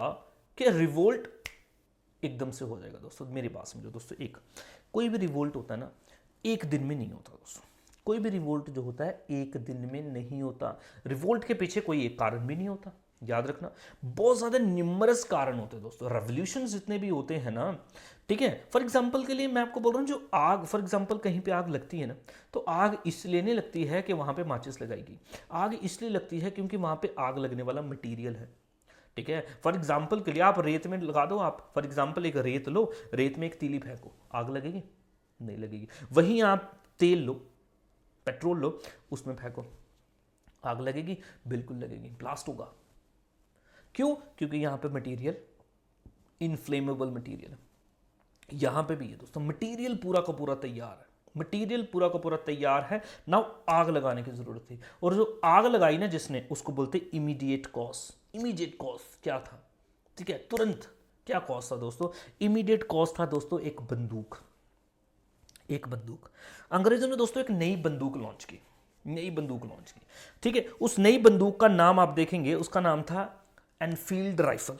कि रिवोल्ट एकदम से हो जाएगा दोस्तों। मेरी बात समझो दोस्तों, एक कोई भी रिवोल्ट होता है ना, एक दिन में नहीं होता दोस्तों, कोई भी रिवोल्ट जो होता है एक दिन में नहीं होता, रिवोल्ट के पीछे कोई एक कारण भी नहीं होता, याद रखना, बहुत ज्यादा न्यूमरस कारण होते हैं दोस्तों। रेवोल्यूशन जितने भी होते हैं ना, ठीक है, फॉर एग्जांपल के लिए मैं आपको बोल रहा हूँ, जो आग, फॉर एग्जांपल कहीं पे आग लगती है ना, तो आग इसलिए नहीं लगती है कि वहां पे माचिस लगाएगी, आग इसलिए लगती है क्योंकि वहां पे आग लगने वाला मटेरियल है, ठीक है। फॉर एग्जाम्पल के लिए आप रेत में लगा दो, आप फॉर एग्जाम्पल एक रेत लो, रेत में एक तीली फेंको, आग लगेगी? नहीं लगेगी। वहीं आप तेल लो, पेट्रोल लो, उसमें फेंको, आग लगेगी? बिल्कुल लगेगी, ब्लास्ट होगा। क्यों? क्योंकि यहां पे मटेरियल इनफ्लेमेबल मटेरियल है। यहां पे भी है दोस्तों, मटेरियल पूरा का पूरा तैयार है, मटेरियल पूरा का पूरा तैयार है ना, आग लगाने की जरूरत थी। और जो आग लगाई ना जिसने, उसको बोलते इमीडिएट कॉज। इमीडिएट कॉज क्या था? ठीक है, तुरंत क्या कॉज था दोस्तों? इमीडिएट कॉज था दोस्तों एक बंदूक। एक बंदूक, अंग्रेजों ने दोस्तों एक नई बंदूक लॉन्च की, नई बंदूक लॉन्च की। ठीक है, उस नई बंदूक का नाम आप देखेंगे, उसका नाम था एनफील्ड राइफल।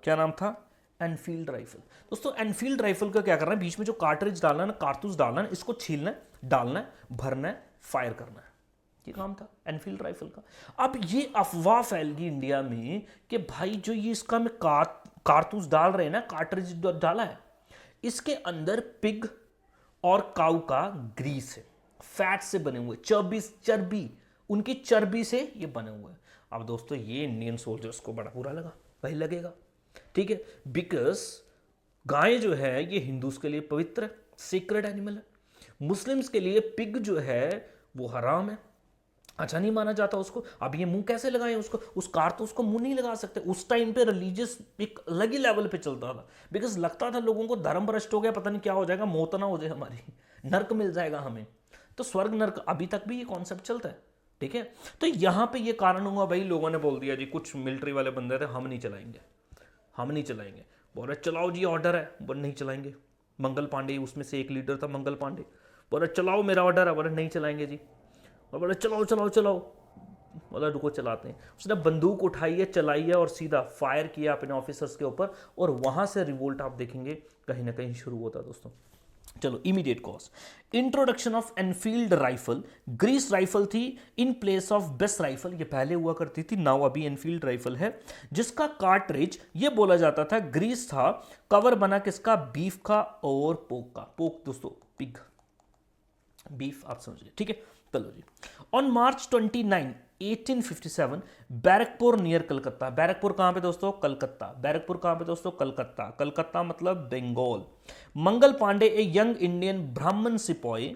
क्या नाम था? Enfield rifle. दोस्तों एनफील्ड राइफल का क्या करना है, बीच में जो कार्ट्रिज डालना है ना, कारतूस डालना है, इसको छीलना है, डालना है, भरना है, फायर करना है, ये काम था एनफील्ड राइफल का। अब ये अफवाह फैल गई इंडिया में कि भाई जो ये इसका में कारतूस डाल रहे हैं ना, कार्ट्रिज डाला है, इसके अंदर पिग और काऊ का ग्रीस है, फैट से बने हुए, चर्बी, उनकी चर्बी से ये बने हुए हैं। अब दोस्तों ये इंडियन सोल्जर्स को बड़ा बुरा लगा, वही लगेगा, ठीक है, बिकॉज गाय जो है ये हिंदूज के लिए पवित्र है, सीक्रेट एनिमल है। मुस्लिम्स के लिए पिग जो है वो हराम है, अच्छा नहीं माना जाता उसको। अब ये मुंह कैसे लगाए उसको, उस कारतूस को मुंह नहीं लगा सकते। उस टाइम पे रिलीजियस एक अलग ही लेवल पे चलता था, बिकॉज लगता था लोगों को धर्म भ्रष्ट हो गया, पता नहीं क्या हो जाएगा, मौत ना हो जाए हमारी, नर्क मिल जाएगा हमें। तो स्वर्ग नर्क अभी तक भी ये कॉन्सेप्ट चलता है, ठीक है। तो यहां पे ये कारण हुआ, भाई लोगों ने बोल दिया जी, कुछ मिलिट्री वाले बंदे थे, हम नहीं चलाएंगे, हम नहीं चलाएंगे। बोल रहे चलाओ जी, ऑर्डर है, बोले नहीं चलाएंगे। मंगल पांडे उसमें से एक लीडर था, मंगल पांडे, बोले चलाओ मेरा ऑर्डर है, बोले नहीं चलाएंगे जी। और बोले चलाओ चलाओ चलाओ, बोला रुको चलाते हैं। उसने बंदूक उठाई है, चलाई है और सीधा फायर किया अपने ऑफिसर्स के ऊपर, और वहां से रिवोल्ट आप देखेंगे कहीं ना कहीं शुरू होता दोस्तों। चलो, immediate cause, introduction of Enfield rifle. Grease rifle थी in place of best rifle, ये पहले हुआ करती थी, नाउ अभी एनफील्ड राइफल है, जिसका कार्ट्रिज ये बोला जाता था ग्रीस था। कवर बना किसका? बीफ का और पोक का। पोक दोस्तों पिग, बीफ आप समझिए, ठीक है। चलो जी, on March 29 1857 Barrackpore near Calcutta. Barrackpore कहां पे दोस्तों? कलकत्ता। बैरकपुर कहां पे दोस्तों? कलकत्ता। कलकत्ता मतलब Bengal. Mangal Pandey, a young Indian Brahmin sipahi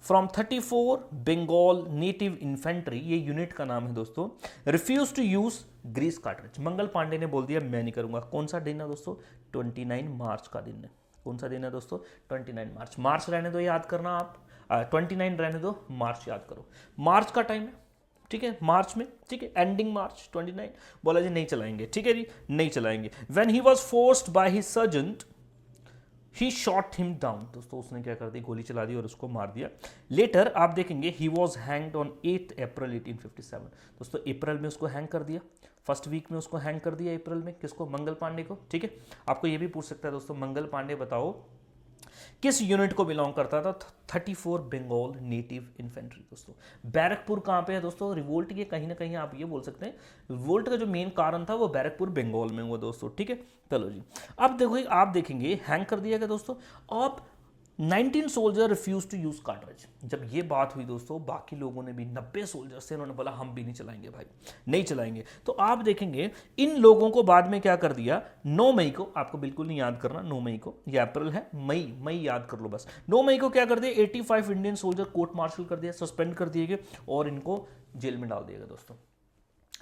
from 34 Bengal native infantry, ये यूनिट का नाम है दोस्तों, refuse to use grease cartridge. Mangal Pandey ने बोल दिया मैं नहीं करूंगा। कौन सा दिन है दोस्तों? 29 मार्च का दिन है। कौन सा दिन है दोस्तों? 29 मार्च। मार्च रहने दो, याद करना आप, 29 रहने दो, मार्च याद करो। मार्च का टाइम है, ठीक है, मार्च में, ठीक है, एंडिंग मार्च 29। बोला जी नहीं चलाएंगे, ठीक है जी, नहीं चलाएंगे। When he was forced by his sergeant he shot him down. दोस्तों उसने क्या कर दी? गोली चला दी और उसको मार दिया। लेटर आप देखेंगे ही वॉज हैंग्ड ऑन 8 अप्रैल 1857। दोस्तों अप्रैल में उसको हैंग कर दिया, फर्स्ट वीक में उसको हैंग कर दिया अप्रैल में। किसको? मंगल पांडे को, ठीक है। आपको ये भी पूछ सकता है दोस्तों, मंगल पांडे बताओ किस यूनिट को बिलोंग करता था? 34 बंगाल नेटिव इन्फेंट्री। दोस्तों बैरकपुर कहां पे है दोस्तों? रिवोल्ट के कहीं ना कहीं आप ये बोल सकते हैं, रिवोल्ट का जो मेन कारण था वो बैरकपुर बंगाल में हुआ दोस्तों, ठीक है। चलो जी, अब देखो आप देखेंगे हैंग कर दिया गया दोस्तों। अब 19 soldier refuse to use cartridge. जब ये बात हुई दोस्तों, बाकी लोगों ने भी, 90 सोल्जर से, उन्होंने बोला हम भी नहीं चलाएंगे भाई, नहीं चलाएंगे। तो आप देखेंगे इन लोगों को बाद में क्या कर दिया, 9 मई को, आपको बिल्कुल नहीं याद करना 9 मई को, ये अप्रैल है, मई याद कर लो बस। 9 मई को क्या कर दिया, 85 इंडियन सोल्जर कोर्ट मार्शल कर दिया, सस्पेंड कर दिए गए और इनको जेल में डाल दिया गया दोस्तों,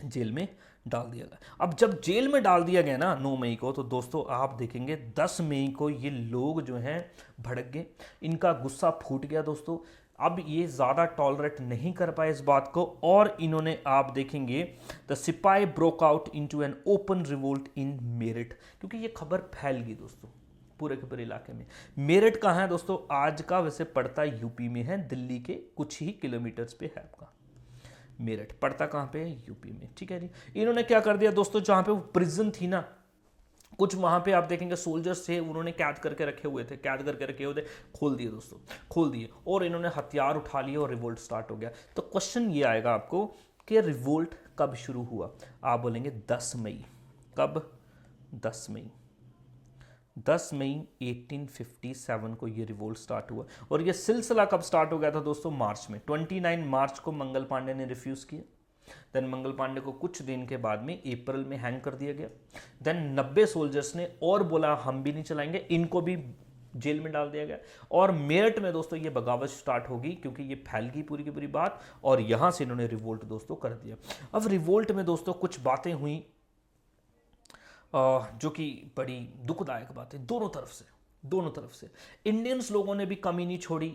जेल में डाल दिया गया। अब जब जेल में डाल दिया गया ना 9 मई को, तो दोस्तों आप देखेंगे 10 मई को ये लोग जो हैं भड़क गए, इनका गुस्सा फूट गया दोस्तों। अब ये ज़्यादा टॉलरेट नहीं कर पाए इस बात को, और इन्होंने आप देखेंगे द सिपाही broke out into an open revolt in Meerut, क्योंकि ये खबर फैल गई दोस्तों पूरे के पूरे इलाके में। मेरठ कहाँ है दोस्तों? आज का वैसे पड़ता यूपी में है, दिल्ली के कुछ ही किलोमीटर्स पे है आपका मेरठ, पड़ता कहाँ पे है? यूपी में, ठीक है जी। इन्होंने क्या कर दिया दोस्तों, जहां पे वो प्रिजन थी ना, कुछ वहां पे आप देखेंगे सोल्जर्स थे, उन्होंने कैद करके रखे हुए थे, खोल दिए दोस्तों, खोल दिए, और इन्होंने हथियार उठा लिए और रिवोल्ट स्टार्ट हो गया। तो क्वेश्चन ये आएगा आपको कि रिवोल्ट कब शुरू हुआ? आप बोलेंगे 10 मई। कब? 10 मई। 10 मई 1857 को ये रिवोल्ट स्टार्ट हुआ। और ये सिलसिला कब स्टार्ट हो गया था दोस्तों? मार्च में। 29 मार्च को मंगल पांडे ने रिफ्यूज किया, देन मंगल पांडे को कुछ दिन के बाद में अप्रैल में हैंग कर दिया गया। देन 90 सोल्जर्स ने और बोला हम भी नहीं चलाएंगे, इनको भी जेल में डाल दिया गया। और मेरठ में दोस्तों ये बगावत स्टार्ट होगी क्योंकि ये फैल गई पूरी की पूरी बात, और यहां से इन्होंने रिवोल्ट दोस्तों कर दिया। अब रिवोल्ट में दोस्तों कुछ बातें हुई जो कि बड़ी दुखदायक बातें दोनों तरफ से। इंडियंस लोगों ने भी कमी नहीं छोड़ी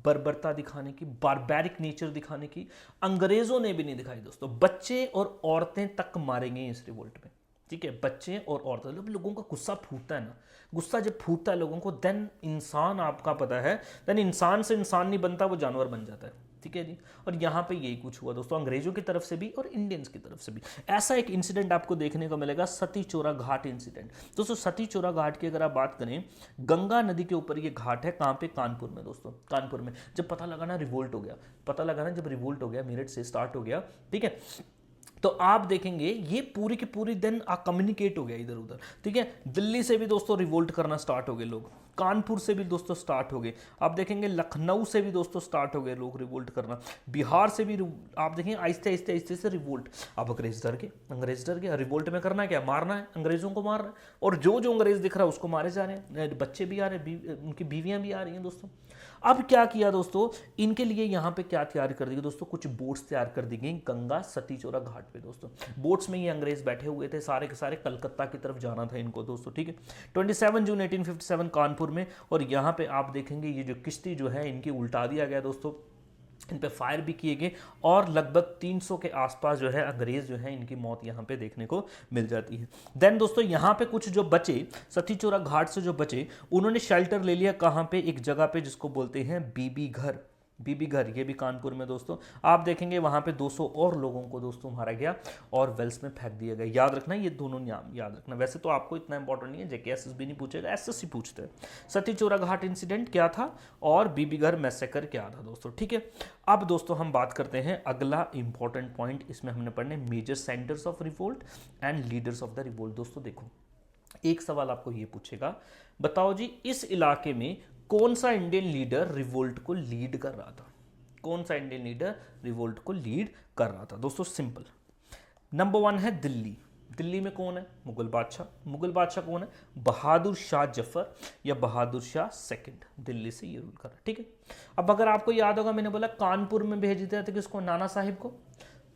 बर्बरता दिखाने की, बारबैरिक नेचर दिखाने की। अंग्रेजों ने भी नहीं दिखाई दोस्तों। बच्चे और औरतें तक मारे गए इस रिवोल्ट में, ठीक है, बच्चे और औरतें। लोगों का गुस्सा फूटता है ना, गुस्सा जब फूटता है लोगों को, देन इंसान, आपका पता है, देन इंसान से इंसान नहीं बनता, वो जानवर बन जाता है, ठीक है जी। और यहाँ पे यही कुछ हुआ दोस्तों, अंग्रेजों की तरफ से भी और इंडियंस की तरफ से भी। ऐसा एक इंसिडेंट आपको देखने को मिलेगा, सती चोरा घाट इंसिडेंट। दोस्तों सती चोरा घाट की अगर आप बात करें, गंगा नदी के ऊपर ये घाट है। कहाँ पे? कानपुर में दोस्तों, कानपुर में। जब पता लगा ना रिवोल्ट हो गया, जब रिवोल्ट हो गया, मेरठ से स्टार्ट हो गया, ठीक है, तो आप देखेंगे ये पूरी की पूरी दिन कम्युनिकेट हो गया इधर उधर, ठीक है। दिल्ली से भी दोस्तों रिवोल्ट करना स्टार्ट हो गए लोग, कानपुर से भी दोस्तों स्टार्ट हो गए, आप देखेंगे लखनऊ से भी दोस्तों स्टार्ट हो गए लोग रिवोल्ट करना, बिहार से भी आप देखेंगे आहिस्ते आहिस्ते आहिस्ते से रिवोल्ट। अब अंग्रेज डर के रिवोल्ट में करना क्या? मारना है, अंग्रेजों को मारना है। और जो जो अंग्रेज दिख रहा है उसको मारे जा रहे हैं, बच्चे भी आ रहे हैं, उनकी बीवियां भी आ रही हैं दोस्तों। अब क्या किया दोस्तों, इनके लिए यहाँ पे क्या तैयार कर दी गई दोस्तों, कुछ बोट्स तैयार कर दी गई गंगा सती चोरा घाट पे दोस्तों। बोट्स में ये अंग्रेज बैठे हुए थे, सारे के सारे कलकत्ता की तरफ जाना था इनको दोस्तों, ठीक है। 27 जून 1857 कानपुर में। और यहाँ पे आप देखेंगे ये जो किश्ती जो है इनकी उल्टा दिया गया दोस्तों, इन पे फायर भी किए गए, और लगभग 300 के आसपास जो है अंग्रेज जो है इनकी मौत यहाँ पे देखने को मिल जाती है। देन दोस्तों यहाँ पे कुछ जो बचे, सती चोरा घाट से जो बचे, उन्होंने शेल्टर ले लिया कहाँ पे? एक जगह पे जिसको बोलते हैं बीबी घर। ये भी कानपुर में दोस्तों। आप देखेंगे वहां पे 200 और लोगों को दोस्तों मारा गया और वेल्स में फेंक दिया गया। याद रखना, ये दोनों नाम याद रखना। वैसे तो आपको इतना इंपॉर्टेंट नहीं है, जेके एसएसबी नहीं पूछेगा, एसएससी पूछते हैं। सती चोरा घाट इंसिडेंट क्या था और बीबी घर मैसेकर क्या था दोस्तों, ठीक है। अब दोस्तों हम बात करते हैं अगला इंपॉर्टेंट पॉइंट, इसमें हमने पढ़ने major centres of revolt and leaders of the revolt. दोस्तों देखो, एक सवाल आपको ये पूछेगा, बताओ जी इस इलाके में कौन सा इंडियन लीडर रिवोल्ट को लीड कर रहा था? कौन सा इंडियन लीडर रिवोल्ट को लीड कर रहा था? दोस्तों सिंपल, नंबर 1 है दिल्ली। दिल्ली में कौन है? मुगल बादशाह कौन है? बहादुर शाह जफर या बहादुर शाह सेकंड, दिल्ली से ये रूल कर रहा है, ठीक है। अब अगर आपको याद होगा, मैंने बोला कानपुर में भेज दिया था किसको? नाना साहिब को।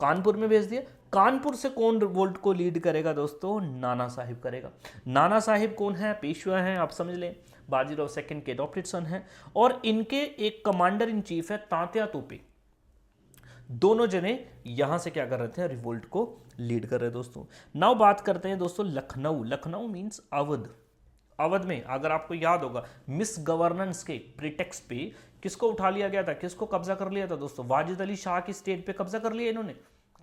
कानपुर में भेज दिया। कानपुर से कौन रिवोल्ट को लीड करेगा दोस्तों? नाना साहिब करेगा। नाना साहिब कौन है? पेशवा हैं, आप समझ लें, बाजीराव सेकंड के अडॉप्टेड सन है। और इनके एक कमांडर इन चीफ है तात्या तोपे। दोनों जने यहां से क्या कर रहे थे? रिवोल्ट को लीड कर रहे दोस्तों। नाउ बात करते हैं दोस्तों लखनऊ मींस अवध। अवध में अगर आपको याद होगा, मिस गवर्नेंस के प्रिटेक्स्ट पे किसको उठा लिया गया था? किसको कब्जा कर लिया था दोस्तों? वाजिद अली शाह की स्टेट पे कब्जा कर लिया इन्होंने,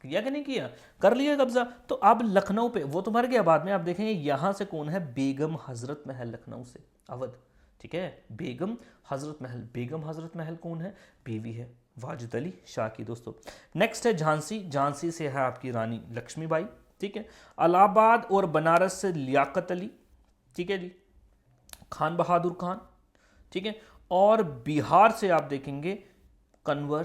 किया कि नहीं किया? कर लिया कब्जा। तो अब लखनऊ पे, वो तो मर गया बाद में, आप देखेंगे यहां से कौन है? बेगम हजरत महल, लखनऊ से अवध, ठीक है। बेगम हजरत महल कौन है? बीवी है वाजिद अली शाह की दोस्तों। नेक्स्ट है झांसी से है आपकी रानी लक्ष्मीबाई, ठीक है। इलाहाबाद और बनारस से लियाकत अली, ठीक है जी, खान बहादुर खान, ठीक है। और बिहार से आप देखेंगे कन्वर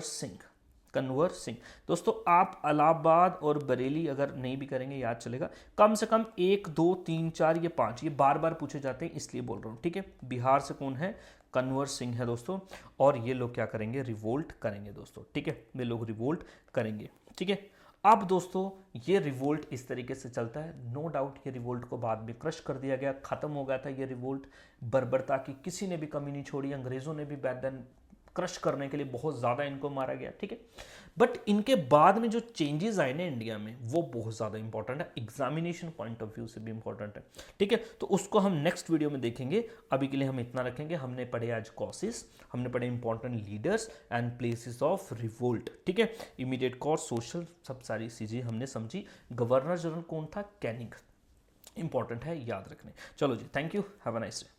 सिंह। दोस्तों आप इलाहाबाद और बरेली अगर नहीं भी करेंगे याद चलेगा, कम से कम 1 2 3 4 ये 5 ये बार बार पूछे जाते हैं, इसलिए बोल रहा हूं, ठीक है। बिहार से कौन है? कन्वर सिंह है दोस्तों। और ये लोग क्या करेंगे? रिवोल्ट करेंगे दोस्तों, ठीक है। ये लोग रिवोल्ट करेंगे, ठीक है। अब दोस्तों ये रिवोल्ट इस तरीके से चलता है। नो डाउट ये रिवोल्ट को बाद में क्रश कर दिया गया, खत्म हो गया था ये रिवोल्ट। बर्बरता की किसी ने भी कमी नहीं छोड़ी, अंग्रेजों ने भी बैक देन क्रश करने के लिए बहुत ज़्यादा इनको मारा गया, ठीक है। बट इनके बाद में जो चेंजेस आए ना इंडिया में, वो बहुत ज़्यादा इंपॉर्टेंट है, एग्जामिनेशन पॉइंट ऑफ व्यू से भी इंपॉर्टेंट है, ठीक है। तो उसको हम नेक्स्ट वीडियो में देखेंगे। अभी के लिए हम इतना रखेंगे। हमने पढ़े आज कॉसेस, हमने पढ़े important leaders and places of revolt, ठीक है। इमीडिएट कॉज, सोशल, सब सारी चीज़ें हमने समझी। गवर्नर जनरल कौन था? कैनिंग, इंपॉर्टेंट है, याद रखने। चलो जी, thank you, have a nice day.